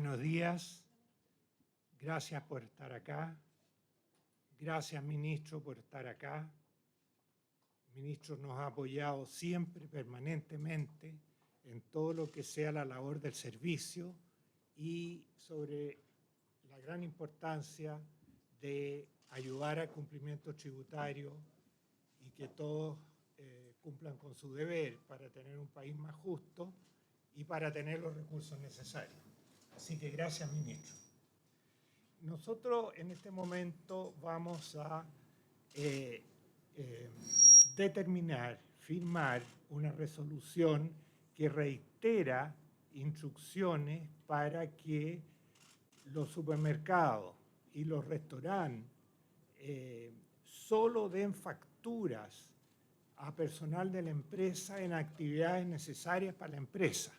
Buenos días, gracias por estar acá, gracias ministro por estar acá. El ministro nos ha apoyado siempre, permanentemente, en todo lo que sea la labor del servicio y sobre la gran importancia de ayudar al cumplimiento tributario y que todos cumplan con su deber para tener un país más justo y para tener los recursos necesarios. Así que gracias, ministro. Nosotros en este momento vamos a determinar, firmar una resolución que reitera instrucciones para que los supermercados y los restaurantes solo den facturas a personal de la empresa en actividades necesarias para la empresa.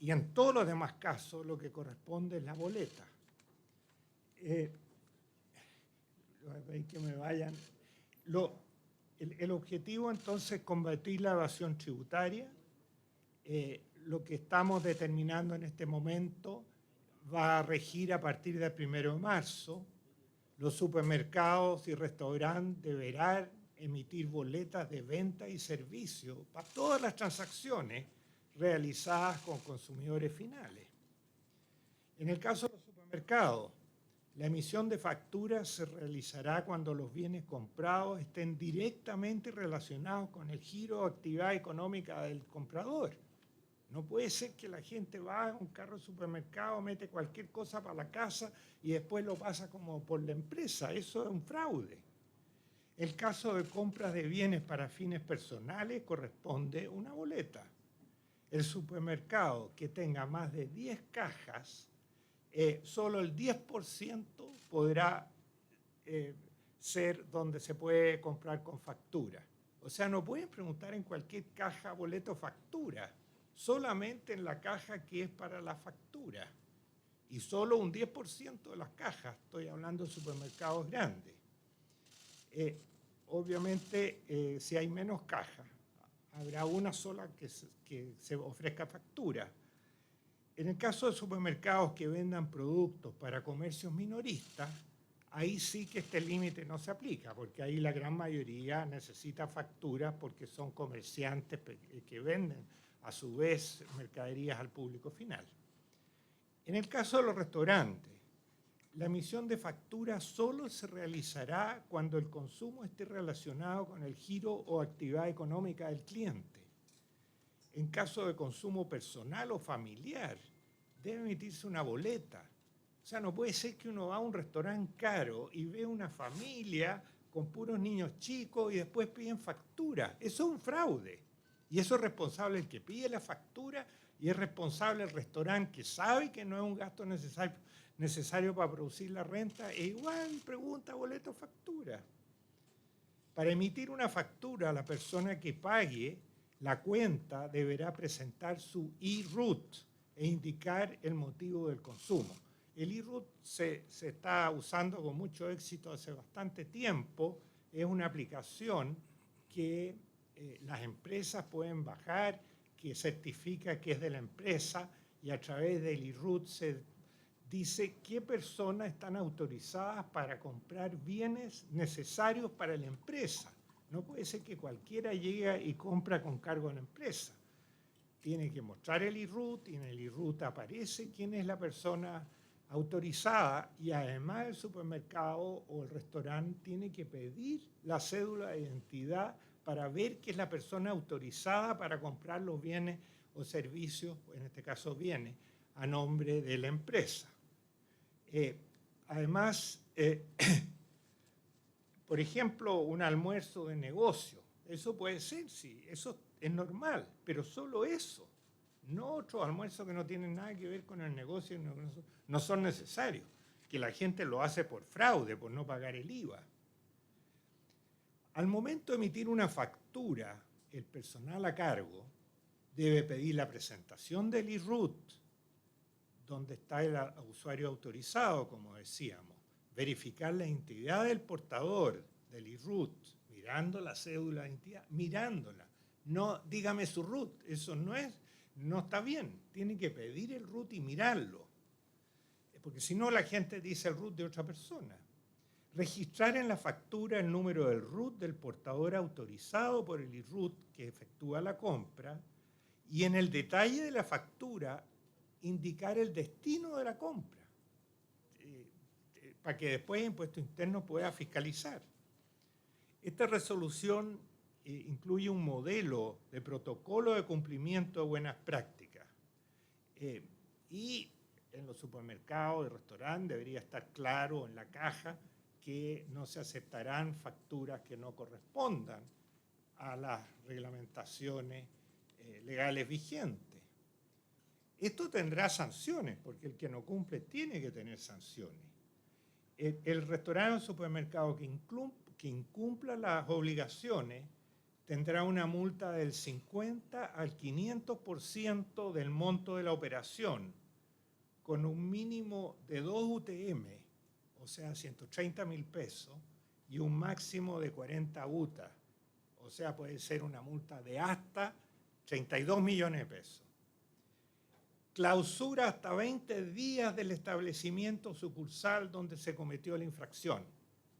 Y en todos los demás casos lo que corresponde es la boleta. Que me vayan. El objetivo entonces es combatir la evasión tributaria. Lo que estamos determinando en este momento va a regir a partir del 1 de marzo. Los supermercados y restaurantes deberán emitir boletas de venta y servicio para todas las transacciones realizadas con consumidores finales. En el caso de los supermercados, la emisión de facturas se realizará cuando los bienes comprados estén directamente relacionados con el giro o actividad económica del comprador. No puede ser que la gente va a un carro de supermercado, mete cualquier cosa para la casa y después lo pasa como por la empresa. Eso es un fraude. El caso de compras de bienes para fines personales corresponde una boleta. El supermercado que tenga más de 10 cajas, solo el 10% podrá ser donde se puede comprar con factura. O sea, no pueden preguntar en cualquier caja, boleto o factura, solamente en la caja que es para la factura. Y solo un 10% de las cajas, estoy hablando de supermercados grandes. Obviamente, si hay menos cajas, habrá una sola que se ofrezca factura. En el caso de supermercados que vendan productos para comercios minoristas, ahí sí que este límite no se aplica, porque ahí la gran mayoría necesita facturas porque son comerciantes que venden a su vez mercaderías al público final. En el caso de los restaurantes, la emisión de facturas solo se realizará cuando el consumo esté relacionado con el giro o actividad económica del cliente. En caso de consumo personal o familiar, debe emitirse una boleta. O sea, no puede ser que uno va a un restaurante caro y ve una familia con puros niños chicos y después piden factura. Eso es un fraude. Y eso es responsable el que pide la factura y es responsable el restaurante que sabe que no es un gasto necesario para producir la renta e igual pregunta boleto o factura. Para emitir una factura, la persona que pague la cuenta deberá presentar su e-RUT e indicar el motivo del consumo. El e-RUT se está usando con mucho éxito hace bastante tiempo. Es una aplicación que las empresas pueden bajar, que certifica que es de la empresa y a través del e-RUT se dice qué personas están autorizadas para comprar bienes necesarios para la empresa. No puede ser que cualquiera llegue y compra con cargo a la empresa. Tiene que mostrar el e-RUT y en el e-RUT aparece quién es la persona autorizada y además el supermercado o el restaurante tiene que pedir la cédula de identidad para ver que es la persona autorizada para comprar los bienes o servicios, en este caso bienes, a nombre de la empresa. Además, por ejemplo, un almuerzo de negocio, eso puede ser, sí, eso es normal, pero solo eso. No otros almuerzos que no tienen nada que ver con el negocio, no son necesarios, que la gente lo hace por fraude, por no pagar el IVA. Al momento de emitir una factura, el personal a cargo debe pedir la presentación del e-RUT, donde está el usuario autorizado, como decíamos, verificar la identidad del portador del e-RUT, mirando la cédula de identidad, mirándola. No, dígame su RUT, eso no está bien. Tiene que pedir el RUT y mirarlo. porque si no la gente dice el RUT de otra persona. Registrar en la factura el número del RUT del portador autorizado por el IRRUT que efectúa la compra y en el detalle de la factura indicar el destino de la compra para que después Impuesto Interno pueda fiscalizar. Esta resolución incluye un modelo de protocolo de cumplimiento de buenas prácticas y en los supermercados y restaurantes debería estar claro en la caja que no se aceptarán facturas que no correspondan a las reglamentaciones legales vigentes. Esto tendrá sanciones, porque el que no cumple tiene que tener sanciones. El restaurante o supermercado que incumpla las obligaciones tendrá una multa del 50 al 500% del monto de la operación, con un mínimo de 2 UTM, o sea, 130.000 pesos, y un máximo de 40 UTA, o sea, puede ser una multa de hasta 32 millones de pesos. Clausura hasta 20 días del establecimiento sucursal donde se cometió la infracción.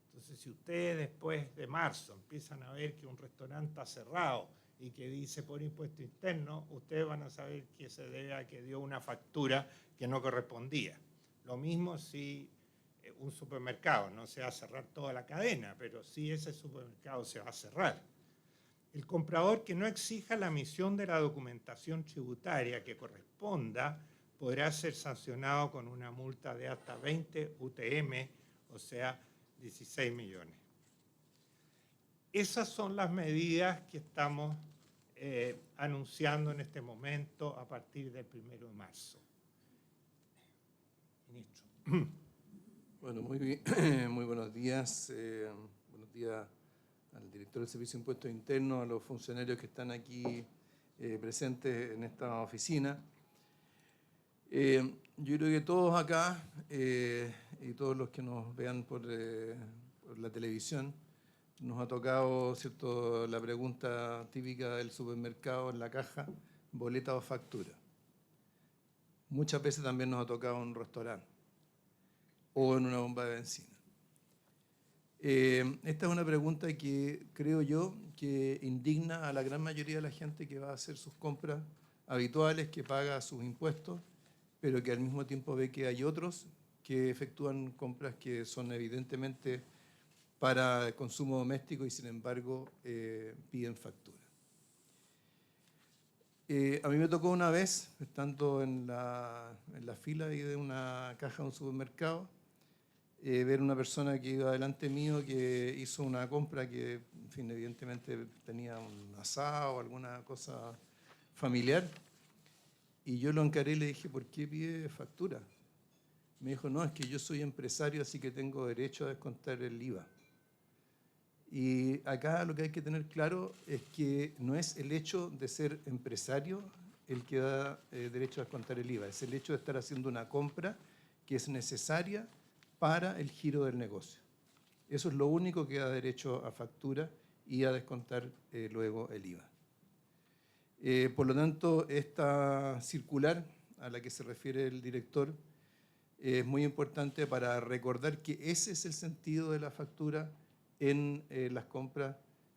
Entonces, si ustedes después de marzo empiezan a ver que un restaurante está cerrado y que dice por impuesto interno, ustedes van a saber que se debe a que dio una factura que no correspondía. Lo mismo si un supermercado, no se va a cerrar toda la cadena, pero sí ese supermercado se va a cerrar. El comprador que no exija la emisión de la documentación tributaria que corresponda podrá ser sancionado con una multa de hasta 20 UTM, o sea, 16 millones. Esas son las medidas que estamos anunciando en este momento a partir del 1 de marzo. Ministro. Bueno, muy bien. Muy buenos días. Buenos días al director del Servicio de Impuestos Internos, a los funcionarios que están aquí presentes en esta oficina. Yo creo que todos acá y todos los que nos vean por la televisión, nos ha tocado, ¿cierto?, la pregunta típica del supermercado en la caja, boleta o factura. Muchas veces también nos ha tocado en un restaurante o en una bomba de bencina. Esta es una pregunta que creo yo que indigna a la gran mayoría de la gente que va a hacer sus compras habituales, que paga sus impuestos, pero que al mismo tiempo ve que hay otros que efectúan compras que son evidentemente para consumo doméstico y sin embargo piden factura. A mí me tocó una vez, estando en la fila de una caja de un supermercado, ver una persona que iba delante mío que hizo una compra que, en fin, evidentemente tenía un asado o alguna cosa familiar. Y yo lo encaré y le dije, ¿por qué pide factura? Me dijo, no, es que yo soy empresario, así que tengo derecho a descontar el IVA. Y acá lo que hay que tener claro es que no es el hecho de ser empresario el que da derecho a descontar el IVA, es el hecho de estar haciendo una compra que es necesaria para el giro del negocio. Eso es lo único que da derecho a factura y a descontar luego el IVA. Por lo tanto, esta circular a la que se refiere el director es muy importante para recordar que ese es el sentido de la factura en las compras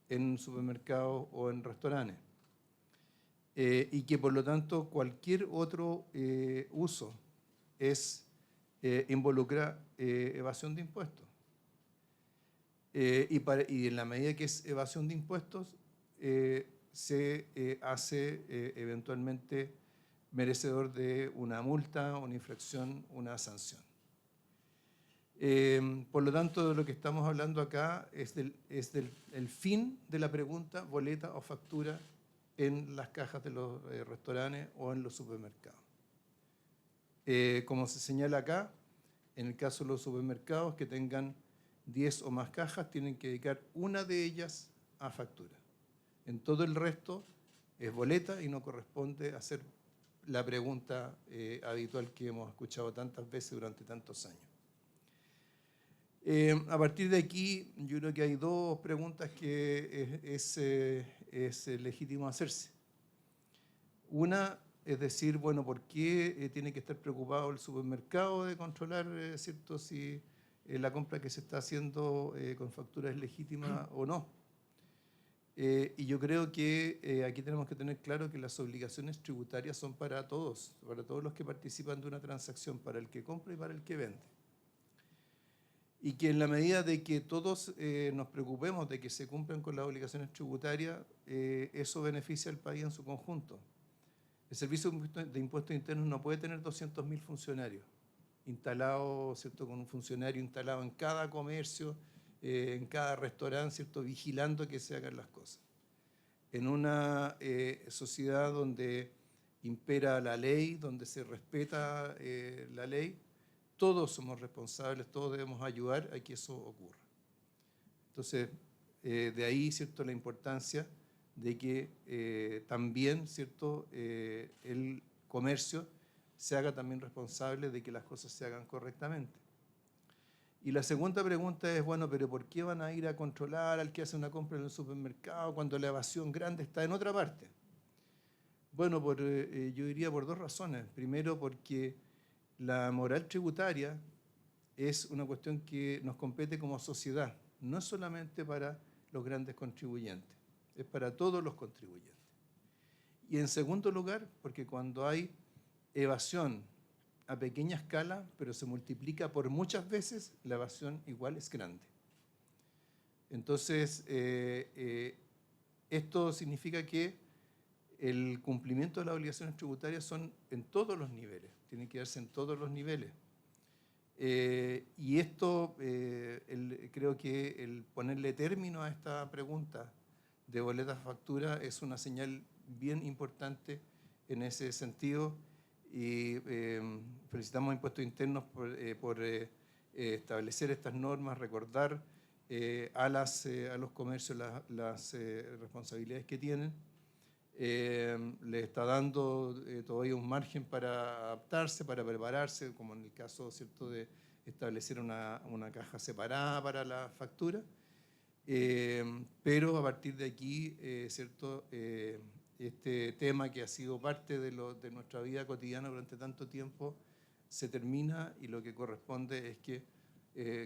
en supermercados o en restaurantes. Y que por lo tanto cualquier otro uso involucra evasión de impuestos. Y en la medida que es evasión de impuestos, se hace eventualmente merecedor de una multa, una infracción, una sanción. Por lo tanto, de lo que estamos hablando acá es del fin de la pregunta boleta o factura en las cajas de los restaurantes o en los supermercados. Como se señala acá, en el caso de los supermercados que tengan 10 o más cajas, tienen que dedicar una de ellas a factura. En todo el resto es boleta y no corresponde hacer la pregunta habitual que hemos escuchado tantas veces durante tantos años. A partir de aquí, yo creo que hay dos preguntas que es legítimo hacerse. Una, es decir, bueno, ¿por qué tiene que estar preocupado el supermercado de controlar, ¿cierto?, si la compra que se está haciendo con factura es legítima o no? Y yo creo que aquí tenemos que tener claro que las obligaciones tributarias son para todos los que participan de una transacción, para el que compra y para el que vende. Y que en la medida de que todos nos preocupemos de que se cumplan con las obligaciones tributarias, eso beneficia al país en su conjunto. El Servicio de Impuestos Internos no puede tener 200.000 funcionarios instalados, ¿cierto?, con un funcionario instalado en cada comercio, en cada restaurante, ¿cierto?, vigilando que se hagan las cosas. En una sociedad donde impera la ley, donde se respeta la ley, todos somos responsables, todos debemos ayudar a que eso ocurra. Entonces, de ahí, ¿cierto?, la importancia de que también, ¿cierto?, el comercio se haga también responsable de que las cosas se hagan correctamente. Y la segunda pregunta es, bueno, pero ¿por qué van a ir a controlar al que hace una compra en el supermercado cuando la evasión grande está en otra parte? Bueno, yo diría por dos razones. Primero, porque la moral tributaria es una cuestión que nos compete como sociedad, no es solamente para los grandes contribuyentes, es para todos los contribuyentes. Y en segundo lugar, porque cuando hay evasión a pequeña escala, pero se multiplica por muchas veces, la evasión igual es grande. Entonces, esto significa que el cumplimiento de las obligaciones tributarias son en todos los niveles, tiene que darse en todos los niveles. Y esto, creo que el ponerle término a esta pregunta de boletas factura es una señal bien importante en ese sentido, y felicitamos a Impuestos Internos por establecer estas normas, recordar a los comercios las responsabilidades que tienen. Le está dando todavía un margen para adaptarse, para prepararse, como en el caso, ¿cierto?, de establecer una caja separada para la factura. Pero a partir de aquí, ¿cierto?, este tema que ha sido parte de nuestra vida cotidiana durante tanto tiempo se termina, y lo que corresponde es que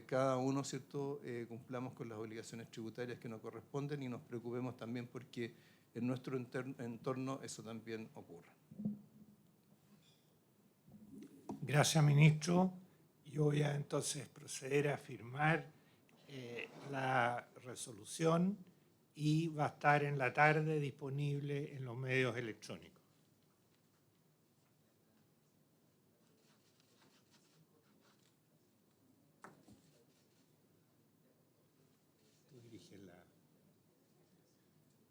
cada uno, ¿cierto?, cumplamos con las obligaciones tributarias que nos corresponden y nos preocupemos también porque en nuestro entorno eso también ocurre. Gracias, ministro. Yo voy a entonces proceder a firmar la resolución y va a estar en la tarde disponible en los medios electrónicos. Tú diriges la...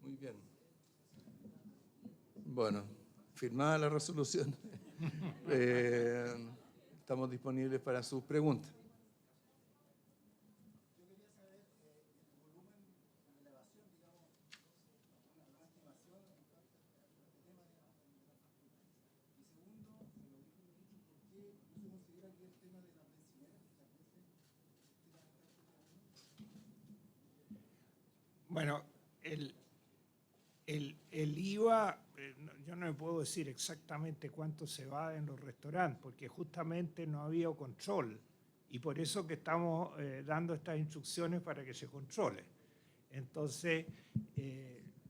Muy bien. Bueno, firmada la resolución, estamos disponibles para sus preguntas. Bueno, el IVA, yo no le puedo decir exactamente cuánto se va en los restaurantes, porque justamente no había control, y por eso que estamos dando estas instrucciones para que se controle. Entonces,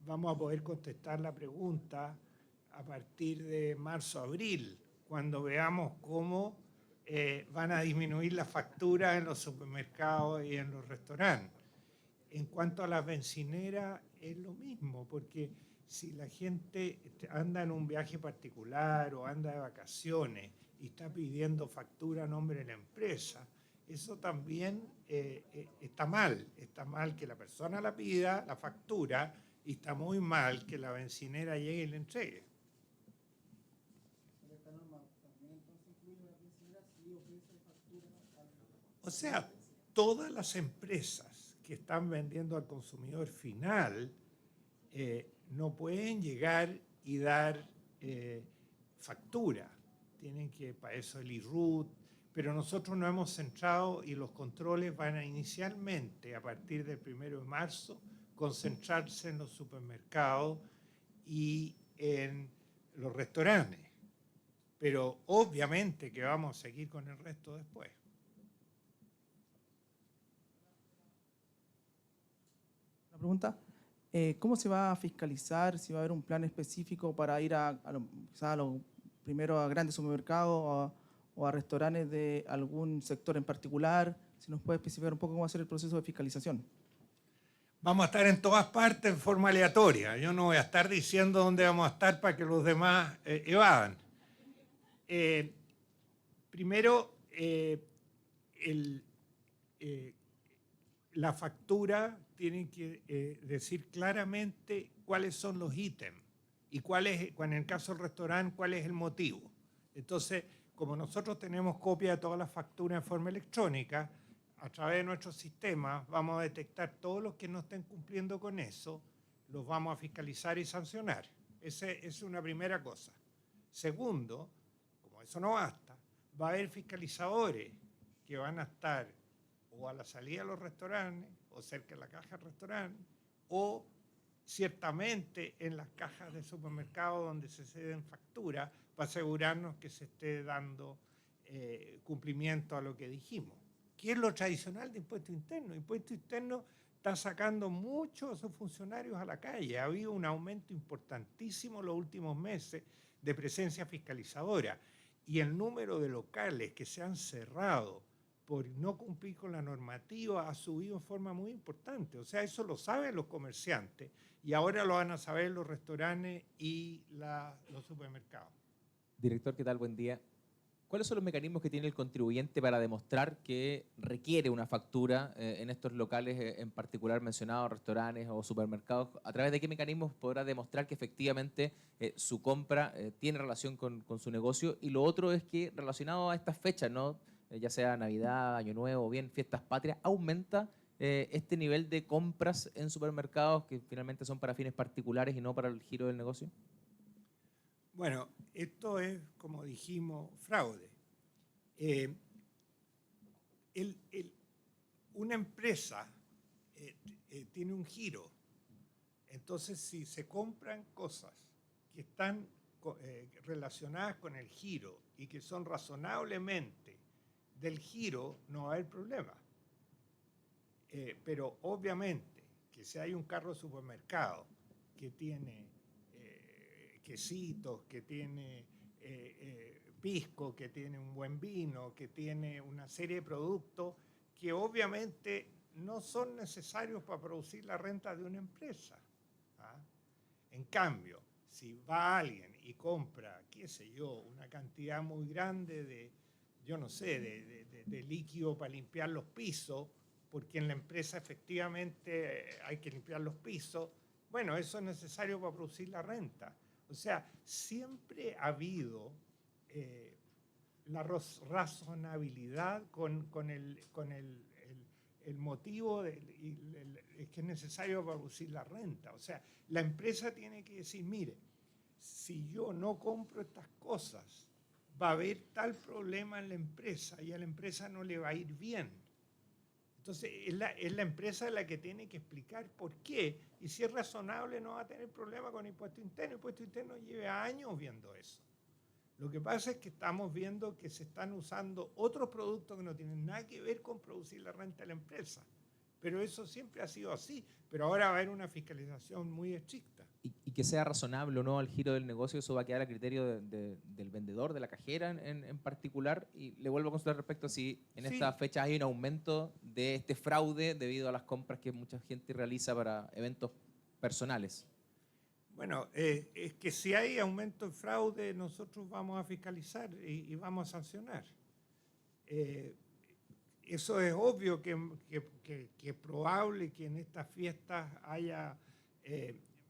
vamos a poder contestar la pregunta a partir de marzo-abril, cuando veamos cómo van a disminuir las facturas en los supermercados y en los restaurantes. En cuanto a las bencineras, es lo mismo, porque si la gente anda en un viaje particular o anda de vacaciones y está pidiendo factura a nombre de la empresa, eso también está mal. Está mal que la persona la pida, la factura, y está muy mal que la bencinera llegue y le entregue. O sea, todas las empresas que están vendiendo al consumidor final no pueden llegar y dar factura. Tienen que, para eso el IRUT, pero nosotros nos hemos centrado y los controles van a inicialmente, a partir del 1 de marzo, concentrarse en los supermercados y en los restaurantes. pero obviamente que vamos a seguir con el resto después. Una pregunta. ¿Cómo se va a fiscalizar? Si va a haber un plan específico para ir quizá primero a grandes supermercados o a restaurantes de algún sector en particular. Si nos puede especificar un poco cómo va a ser el proceso de fiscalización. Vamos a estar en todas partes en forma aleatoria. Yo no voy a estar diciendo dónde vamos a estar para que los demás evadan. Primero, la factura tiene que decir claramente cuáles son los ítems y en el caso del restaurante, cuál es el motivo. Entonces, como nosotros tenemos copia de todas las facturas en forma electrónica, a través de nuestro sistema vamos a detectar todos los que no estén cumpliendo con eso, los vamos a fiscalizar y sancionar. Esa es una primera cosa. Segundo, como eso no basta, va a haber fiscalizadores que van a estar o a la salida de los restaurantes, o cerca de la caja del restaurante, o ciertamente en las cajas de supermercado donde se ceden facturas, para asegurarnos que se esté dando cumplimiento a lo que dijimos. ¿Qué es lo tradicional de impuesto interno? Impuesto interno está sacando muchos de sus funcionarios a la calle. Ha habido un aumento importantísimo en los últimos meses de presencia fiscalizadora. Y el número de locales que se han cerrado por no cumplir con la normativa ha subido en forma muy importante. O sea, eso lo saben los comerciantes y ahora lo van a saber los restaurantes y los supermercados. Director, ¿qué tal? Buen día. ¿Cuáles son los mecanismos que tiene el contribuyente para demostrar que requiere una factura en estos locales, en particular mencionados, restaurantes o supermercados? ¿A través de qué mecanismos podrá demostrar que efectivamente su compra tiene relación con su negocio? Y lo otro es que relacionado a estas fechas, ¿no? Ya sea Navidad, Año Nuevo o bien Fiestas Patrias, ¿aumenta este nivel de compras en supermercados que finalmente son para fines particulares y no para el giro del negocio? Bueno, esto es, como dijimos, fraude. Una empresa tiene un giro. Entonces, si se compran cosas que están relacionadas con el giro y que son razonablemente del giro, no va a haber problema. Pero obviamente que si hay un carro de supermercado que tiene quesitos, que tiene pisco, que tiene un buen vino, que tiene una serie de productos que obviamente no son necesarios para producir la renta de una empresa. ¿Ah? En cambio, si va alguien y compra, qué sé yo, una cantidad muy grande de líquido para limpiar los pisos, porque en la empresa efectivamente hay que limpiar los pisos, bueno, eso es necesario para producir la renta. O sea, siempre ha habido la razonabilidad con el motivo que es necesario para producir la renta. O sea, la empresa tiene que decir, mire, si yo no compro estas cosas, va a haber tal problema en la empresa y a la empresa no le va a ir bien. Entonces, es la empresa la que tiene que explicar por qué. Y si es razonable, no va a tener problema con impuesto interno. El impuesto interno lleva años viendo eso. Lo que pasa es que estamos viendo que se están usando otros productos que no tienen nada que ver con producir la renta de la empresa. Pero eso siempre ha sido así. Pero ahora va a haber una fiscalización muy estricta. Y que sea razonable o no al giro del negocio, eso va a quedar a criterio del vendedor, de la cajera en particular. Y le vuelvo a consultar respecto a si en esta fecha hay un aumento de este fraude debido a las compras que mucha gente realiza para eventos personales. Bueno, es que si hay aumento de fraude, nosotros vamos a fiscalizar y vamos a sancionar. Eso es obvio que es probable que en estas fiestas haya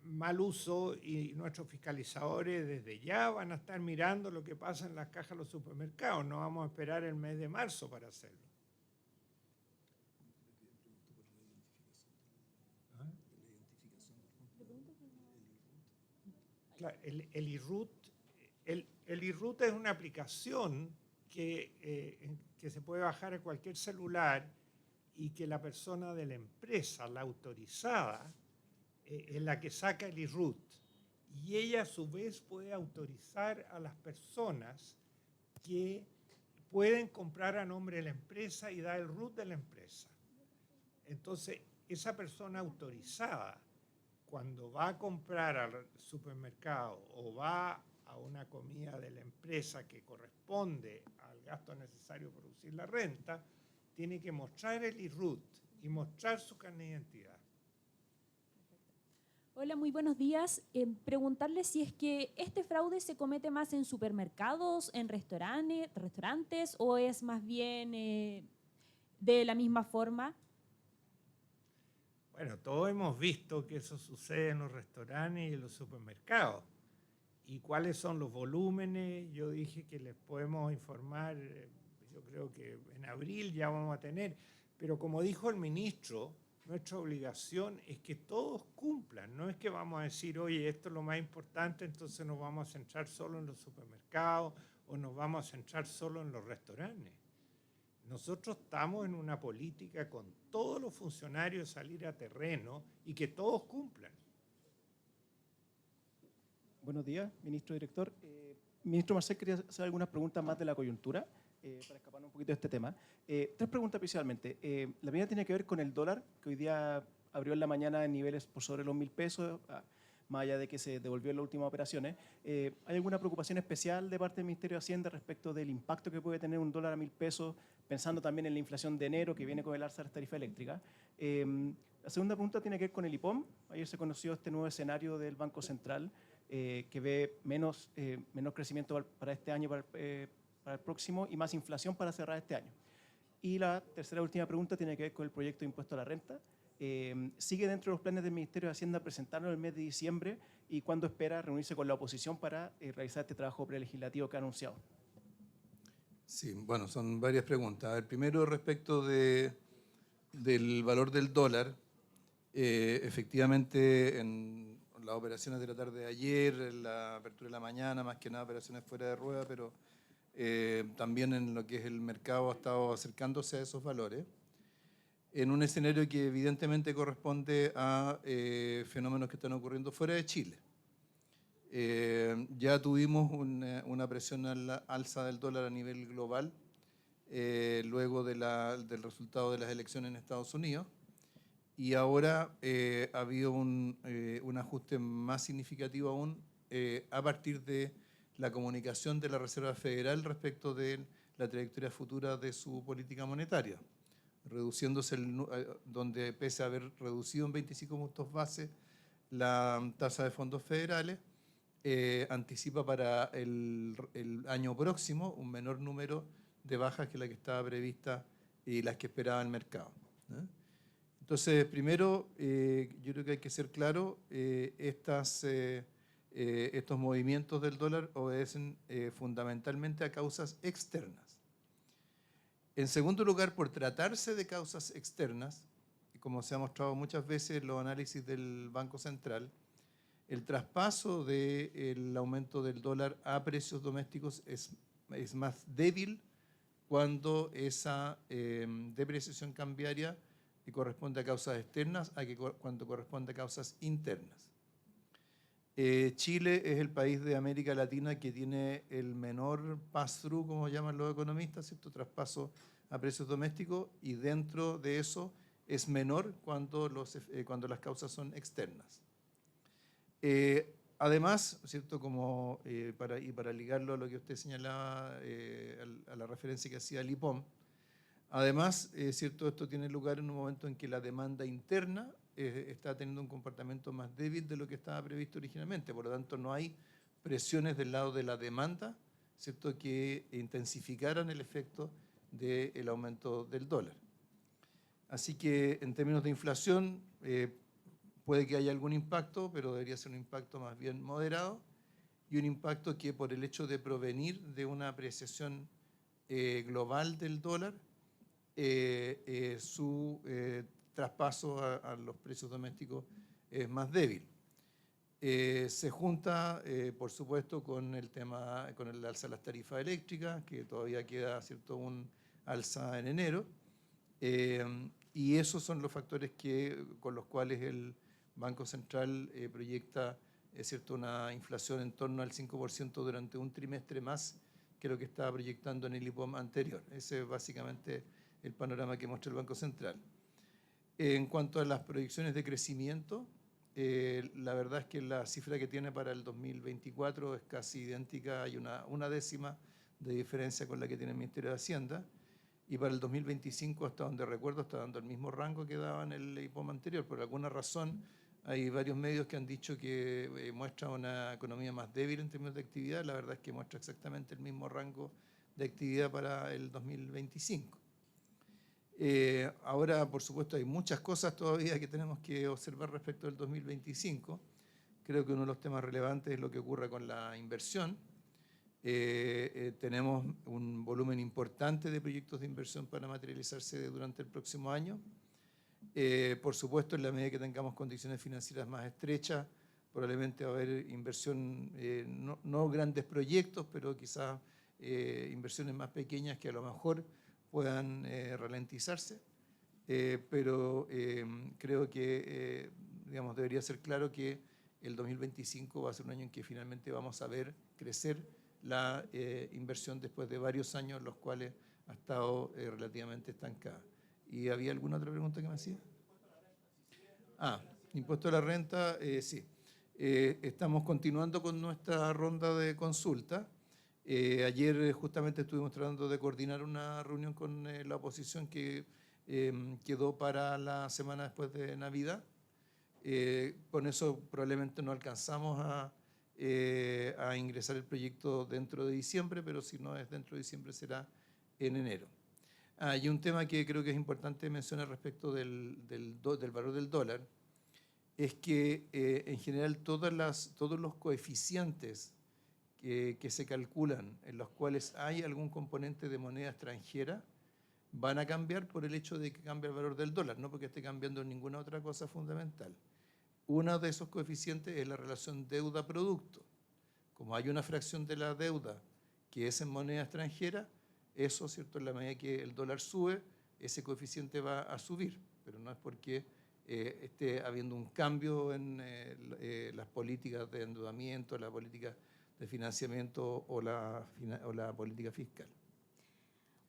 mal uso y nuestros fiscalizadores desde ya van a estar mirando lo que pasa en las cajas de los supermercados. No vamos a esperar el mes de marzo para hacerlo. El IRRUT es una aplicación que se puede bajar a cualquier celular y que la persona de la empresa, la autorizada, es la que saca el IRRUT. Y ella a su vez puede autorizar a las personas que pueden comprar a nombre de la empresa y dar el RUT de la empresa. Entonces, esa persona autorizada, cuando va a comprar al supermercado o va a una comida de la empresa que corresponde al gasto necesario para producir la renta, tiene que mostrar el IRRUT y mostrar su carnet de identidad. Hola, muy buenos días. Preguntarle si es que este fraude se comete más en supermercados, en restaurantes o es más bien de la misma forma. Bueno, todos hemos visto que eso sucede en los restaurantes y en los supermercados. ¿Y cuáles son los volúmenes? Yo dije que les podemos informar, yo creo que en abril ya vamos a tener, pero como dijo el ministro, nuestra obligación es que todos cumplan, no es que vamos a decir, oye, esto es lo más importante, entonces nos vamos a centrar solo en los supermercados o nos vamos a centrar solo en los restaurantes. Nosotros estamos en una política con todos los funcionarios salir a terreno y que todos cumplan. Buenos días, ministro director. Ministro Marcel, quería hacer algunas preguntas más de la coyuntura para escaparnos un poquito de este tema. Tres preguntas principalmente. La primera tiene que ver con el dólar, que hoy día abrió en la mañana en niveles por sobre los 1.000 pesos, más allá de que se devolvió en las últimas operaciones. ¿Hay alguna preocupación especial de parte del Ministerio de Hacienda respecto del impacto que puede tener un dólar a 1.000 pesos, pensando también en la inflación de enero que viene con el alza de las tarifas eléctricas? La segunda pregunta tiene que ver con el IPOM. Ayer se conoció este nuevo escenario del Banco Central, que ve menos crecimiento para este año, para el próximo, y más inflación para cerrar este año. Y la tercera y última pregunta tiene que ver con el proyecto de impuesto a la renta. ¿Sigue dentro de los planes del Ministerio de Hacienda presentarlo en el mes de diciembre? ¿Y cuándo espera reunirse con la oposición para realizar este trabajo prelegislativo que ha anunciado? Sí, bueno, son varias preguntas. A ver, primero, respecto del valor del dólar, efectivamente, en las operaciones de la tarde de ayer, en la apertura de la mañana, más que nada operaciones fuera de rueda, pero también en lo que es el mercado ha estado acercándose a esos valores, en un escenario que evidentemente corresponde a fenómenos que están ocurriendo fuera de Chile. Ya tuvimos una presión a la alza del dólar a nivel global, luego del resultado de las elecciones en Estados Unidos, y ahora ha habido un ajuste más significativo aún a partir de la comunicación de la Reserva Federal respecto de la trayectoria futura de su política monetaria, reduciéndose, donde pese a haber reducido en 25 puntos base la tasa de fondos federales, anticipa para el año próximo un menor número de bajas que la que estaba prevista y las que esperaba el mercado. Entonces, primero, yo creo que hay que ser claro, estos movimientos del dólar obedecen fundamentalmente a causas externas. En segundo lugar, por tratarse de causas externas, como se ha mostrado muchas veces en los análisis del Banco Central, el traspaso del aumento del dólar a precios domésticos es más débil cuando esa depreciación cambiaria corresponde a causas externas a que cuando corresponde a causas internas. Chile es el país de América Latina que tiene el menor pass-through, como llaman los economistas, ¿cierto? Traspaso a precios domésticos, y dentro de eso es menor cuando las causas son externas. Además, ¿cierto? Para ligarlo a lo que usted señalaba, a la referencia que hacía el IPOM, además, ¿cierto? Esto tiene lugar en un momento en que la demanda interna está teniendo un comportamiento más débil de lo que estaba previsto originalmente. Por lo tanto, no hay presiones del lado de la demanda, ¿cierto?, que intensificaran el efecto del aumento del dólar. Así que en términos de inflación, puede que haya algún impacto, pero debería ser un impacto más bien moderado, y un impacto que, por el hecho de provenir de una apreciación global del dólar, su traspaso a los precios domésticos es más débil. Se junta, por supuesto, con el alza de las tarifas eléctricas, que todavía queda, ¿cierto?, un alza en enero, y esos son los factores con los cuales el Banco Central proyecta, ¿cierto?, una inflación en torno al 5% durante un trimestre más que lo que estaba proyectando en el IPOM anterior. Ese es básicamente el panorama que muestra el Banco Central. En cuanto a las proyecciones de crecimiento, la verdad es que la cifra que tiene para el 2024 es casi idéntica, hay una décima de diferencia con la que tiene el Ministerio de Hacienda, y para el 2025, hasta donde recuerdo, está dando el mismo rango que daba en el IPOM anterior. Por alguna razón, hay varios medios que han dicho que muestra una economía más débil en términos de actividad. La verdad es que muestra exactamente el mismo rango de actividad para el 2025. Ahora, por supuesto, hay muchas cosas todavía que tenemos que observar respecto del 2025. Creo que uno de los temas relevantes es lo que ocurre con la inversión. Tenemos un volumen importante de proyectos de inversión para materializarse durante el próximo año. Por supuesto, en la medida que tengamos condiciones financieras más estrechas, probablemente va a haber inversión, no grandes proyectos, pero quizás inversiones más pequeñas que a lo mejor puedan ralentizarse, pero creo que digamos, debería ser claro que el 2025 va a ser un año en que finalmente vamos a ver crecer la inversión después de varios años en los cuales ha estado relativamente estancada. ¿Y había alguna otra pregunta que me hacía? Impuesto a la renta, sí. Estamos continuando con nuestra ronda de consulta. Ayer justamente estuvimos tratando de coordinar una reunión con la oposición que quedó para la semana después de Navidad. Con eso probablemente no alcanzamos a ingresar el proyecto dentro de diciembre, pero si no es dentro de diciembre será en enero. Y un tema que creo que es importante mencionar respecto del valor del dólar es que en general todos los coeficientes que se calculan en los cuales hay algún componente de moneda extranjera van a cambiar por el hecho de que cambia el valor del dólar, no porque esté cambiando ninguna otra cosa fundamental. Uno de esos coeficientes es la relación deuda-producto. Como hay una fracción de la deuda que es en moneda extranjera, eso, ¿cierto?, en la medida que el dólar sube, ese coeficiente va a subir, pero no es porque esté habiendo un cambio en las políticas de endeudamiento, la política de financiamiento o la política fiscal.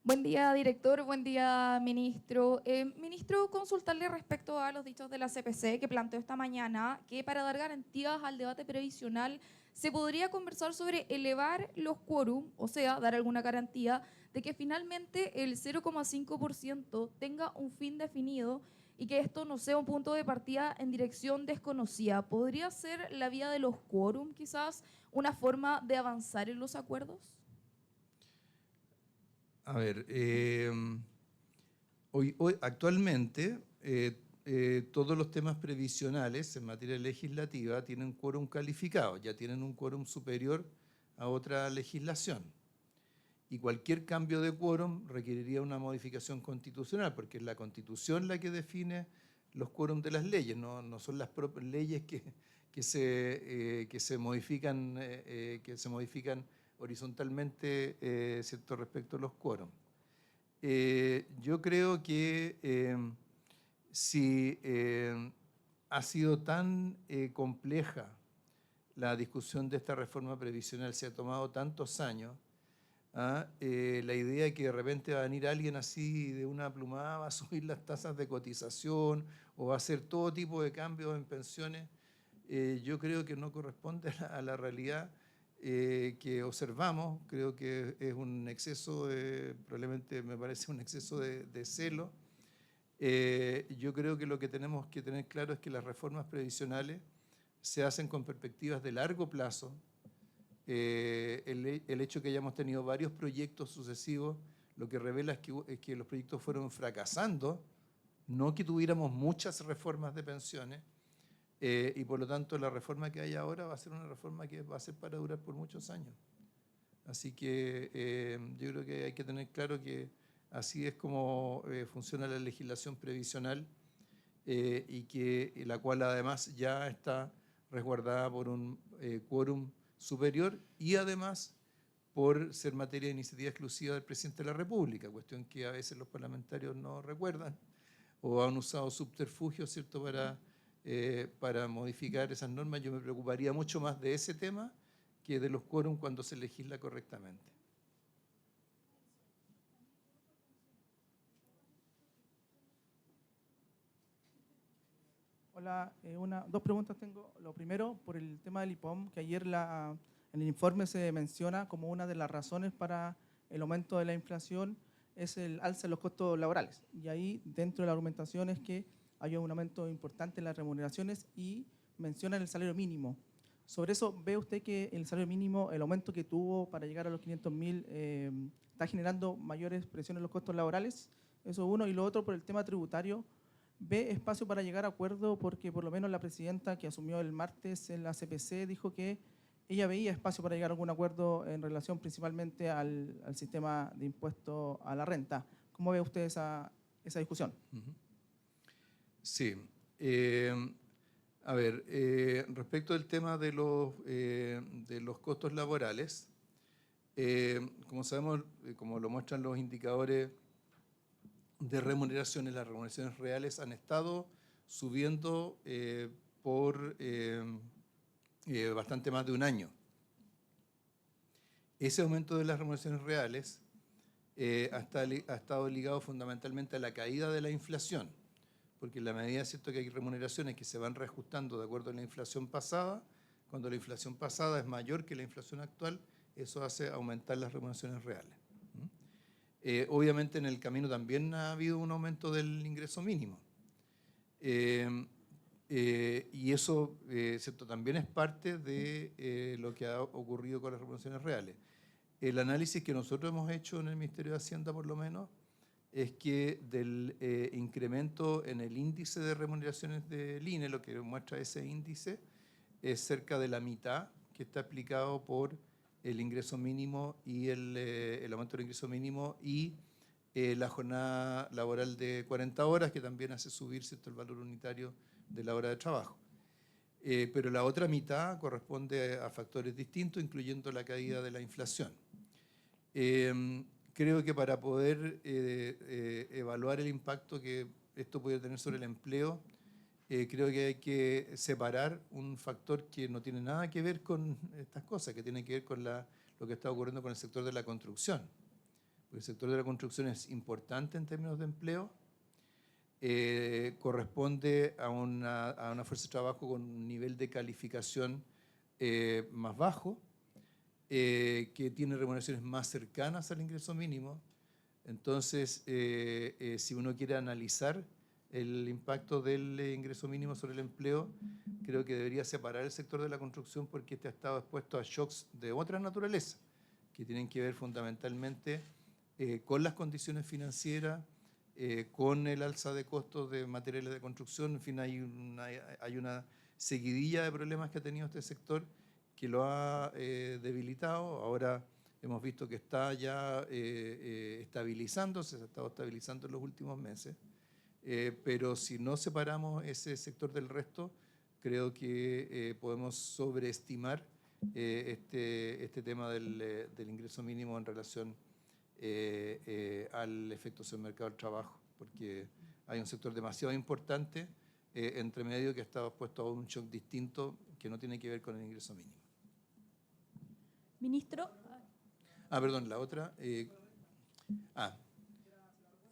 Buen día, director. Buen día, ministro. Ministro, consultarle respecto a los dichos de la CPC que planteó esta mañana que para dar garantías al debate previsional se podría conversar sobre elevar los quórum, o sea, dar alguna garantía de que finalmente el 0,5% tenga un fin definido y que esto no sea un punto de partida en dirección desconocida. ¿Podría ser la vía de los quórum quizás una forma de avanzar en los acuerdos? A ver, actualmente todos los temas previsionales en materia legislativa tienen quórum calificado, ya tienen un quórum superior a otra legislación. Y cualquier cambio de quórum requeriría una modificación constitucional, porque es la Constitución la que define los quórum de las leyes, no son las propias leyes que se modifican horizontalmente, ¿cierto?, respecto a los quórum. Yo creo que si ha sido tan compleja la discusión de esta reforma previsional, se ha tomado tantos años, la idea de que de repente va a venir alguien así de una plumada, va a subir las tasas de cotización o va a hacer todo tipo de cambios en pensiones, yo creo que no corresponde a la realidad que observamos. Creo que es un exceso, probablemente me parece un exceso de celo. Yo creo que lo que tenemos que tener claro es que las reformas previsionales se hacen con perspectivas de largo plazo. El hecho de que hayamos tenido varios proyectos sucesivos, lo que revela es que los proyectos fueron fracasando, no que tuviéramos muchas reformas de pensiones, y por lo tanto la reforma que hay ahora va a ser una reforma que va a ser para durar por muchos años. Así que yo creo que hay que tener claro que así es como funciona la legislación previsional, y que la cual además ya está resguardada por un quórum superior y además por ser materia de iniciativa exclusiva del presidente de la República, cuestión que a veces los parlamentarios no recuerdan o han usado subterfugios, ¿cierto?, para modificar esas normas. Yo me preocuparía mucho más de ese tema que de los quórum cuando se legisla correctamente. Hola, dos preguntas tengo. Lo primero, por el tema del IPOM, que ayer en el informe se menciona como una de las razones para el aumento de la inflación es el alza de los costos laborales. Y ahí, dentro de la argumentación, es que hay un aumento importante en las remuneraciones y mencionan el salario mínimo. Sobre eso, ¿ve usted que el salario mínimo, el aumento que tuvo para llegar a los 500.000, está generando mayores presiones en los costos laborales? Eso uno. Y lo otro, por el tema tributario, ¿ve espacio para llegar a acuerdo? Porque por lo menos la presidenta que asumió el martes en la CPC dijo que ella veía espacio para llegar a algún acuerdo en relación principalmente al sistema de impuesto a la renta. ¿Cómo ve usted esa discusión? Sí. A ver, respecto al tema de los costos laborales, como sabemos, como lo muestran los indicadores de remuneraciones, las remuneraciones reales han estado subiendo por bastante más de un año. Ese aumento de las remuneraciones reales ha estado ligado fundamentalmente a la caída de la inflación, porque en la medida, ¿cierto?, que hay remuneraciones que se van reajustando de acuerdo a la inflación pasada, cuando la inflación pasada es mayor que la inflación actual, eso hace aumentar las remuneraciones reales. Obviamente en el camino también ha habido un aumento del ingreso mínimo. Y eso, ¿cierto?, también es parte de lo que ha ocurrido con las remuneraciones reales. El análisis que nosotros hemos hecho en el Ministerio de Hacienda, por lo menos, es que del incremento en el índice de remuneraciones del INE, lo que muestra ese índice, es cerca de la mitad que está aplicado por el ingreso mínimo y el aumento del ingreso mínimo y la jornada laboral de 40 horas, que también hace subir, ¿cierto?, el valor unitario de la hora de trabajo. Pero la otra mitad corresponde a factores distintos, incluyendo la caída de la inflación. Creo que para poder evaluar el impacto que esto puede tener sobre el empleo, creo que hay que separar un factor que no tiene nada que ver con estas cosas, que tiene que ver con lo que está ocurriendo con el sector de la construcción. Porque el sector de la construcción es importante en términos de empleo, corresponde a una fuerza de trabajo con un nivel de calificación más bajo, que tiene remuneraciones más cercanas al ingreso mínimo. Entonces, si uno quiere analizar el impacto del ingreso mínimo sobre el empleo, creo que debería separar el sector de la construcción porque este ha estado expuesto a shocks de otra naturaleza, que tienen que ver fundamentalmente con las condiciones financieras, con el alza de costos de materiales de construcción. En fin, hay una seguidilla de problemas que ha tenido este sector que lo ha debilitado. Ahora hemos visto que está ya estabilizándose, se ha estado estabilizando en los últimos meses. Pero si no separamos ese sector del resto, creo que podemos sobreestimar este tema del ingreso mínimo en relación al efecto sobre el mercado del trabajo, porque hay un sector demasiado importante entre medio que ha estado expuesto a un shock distinto que no tiene que ver con el ingreso mínimo. Ministro. Perdón, la otra.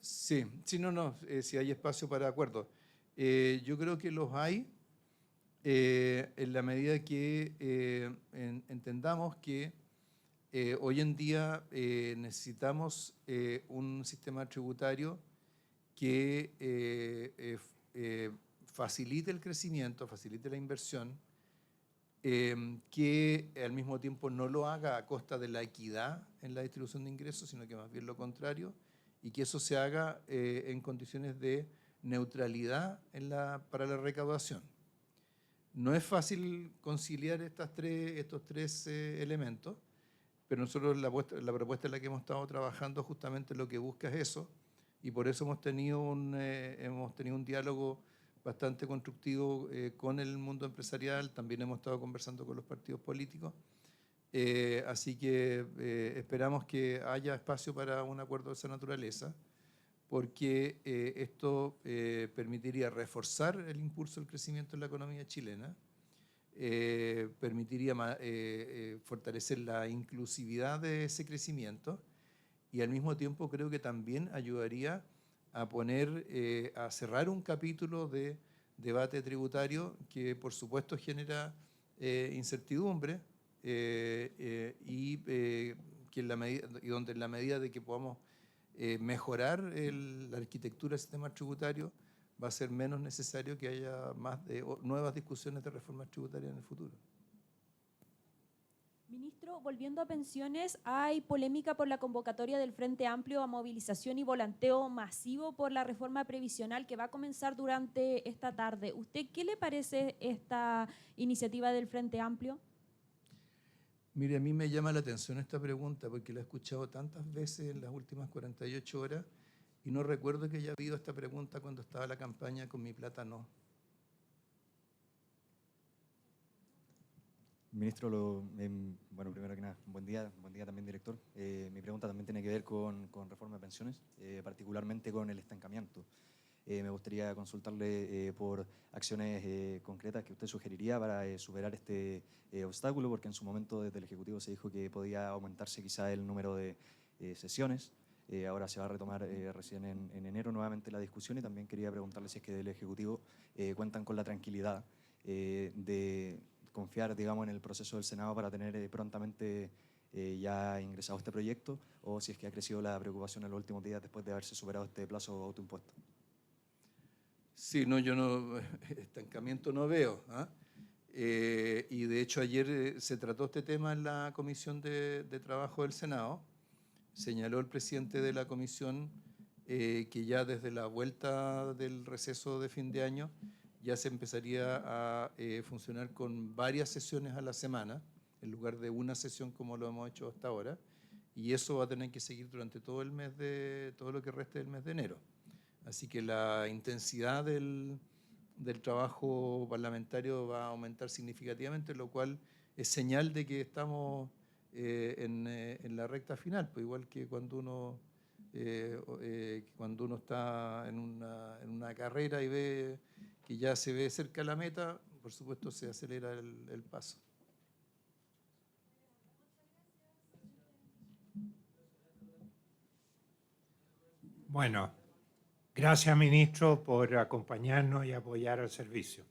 Sí, si hay espacio para acuerdos. Yo creo que los hay en la medida que entendamos que hoy en día necesitamos un sistema tributario que facilite el crecimiento, facilite la inversión, que al mismo tiempo no lo haga a costa de la equidad en la distribución de ingresos, sino que más bien lo contrario, y que eso se haga en condiciones de neutralidad para la recaudación. No es fácil conciliar estos tres elementos, pero nosotros la propuesta en la que hemos estado trabajando justamente lo que busca es eso, y por eso hemos tenido un diálogo bastante constructivo con el mundo empresarial. También hemos estado conversando con los partidos políticos, así que esperamos que haya espacio para un acuerdo de esa naturaleza, porque esto permitiría reforzar el impulso del crecimiento en la economía chilena, permitiría fortalecer la inclusividad de ese crecimiento y al mismo tiempo creo que también ayudaría a cerrar un capítulo de debate tributario que por supuesto genera incertidumbre que donde en la medida de que podamos mejorar la arquitectura del sistema tributario va a ser menos necesario que haya nuevas discusiones de reformas tributarias en el futuro. Ministro, volviendo a pensiones, hay polémica por la convocatoria del Frente Amplio a movilización y volanteo masivo por la reforma previsional que va a comenzar durante esta tarde. ¿Usted qué le parece esta iniciativa del Frente Amplio? Mire, a mí me llama la atención esta pregunta porque la he escuchado tantas veces en las últimas 48 horas y no recuerdo que haya habido esta pregunta cuando estaba la campaña Con mi plata no. Ministro, bueno, primero que nada, buen día también, director. Mi pregunta también tiene que ver con reforma de pensiones, particularmente con el estancamiento. Me gustaría consultarle por acciones concretas que usted sugeriría para superar este obstáculo, porque en su momento desde el Ejecutivo se dijo que podía aumentarse quizá el número de sesiones. Ahora se va a retomar recién en enero nuevamente la discusión y también quería preguntarle si es que del Ejecutivo cuentan con la tranquilidad de confiar, digamos, en el proceso del Senado para tener prontamente ya ingresado este proyecto, o si es que ha crecido la preocupación en los últimos días después de haberse superado este plazo autoimpuesto. Sí, no, yo no, estancamiento no veo. Y de hecho ayer se trató este tema en la Comisión de Trabajo del Senado. Señaló el presidente de la comisión que ya desde la vuelta del receso de fin de año ya se empezaría a funcionar con varias sesiones a la semana, en lugar de una sesión como lo hemos hecho hasta ahora, y eso va a tener que seguir durante todo lo que reste del mes de enero. Así que la intensidad del trabajo parlamentario va a aumentar significativamente, lo cual es señal de que estamos en la recta final, pues igual que cuando uno está en una carrera y ve que ya se ve cerca la meta, por supuesto se acelera el paso. Bueno, gracias, ministro, por acompañarnos y apoyar al servicio.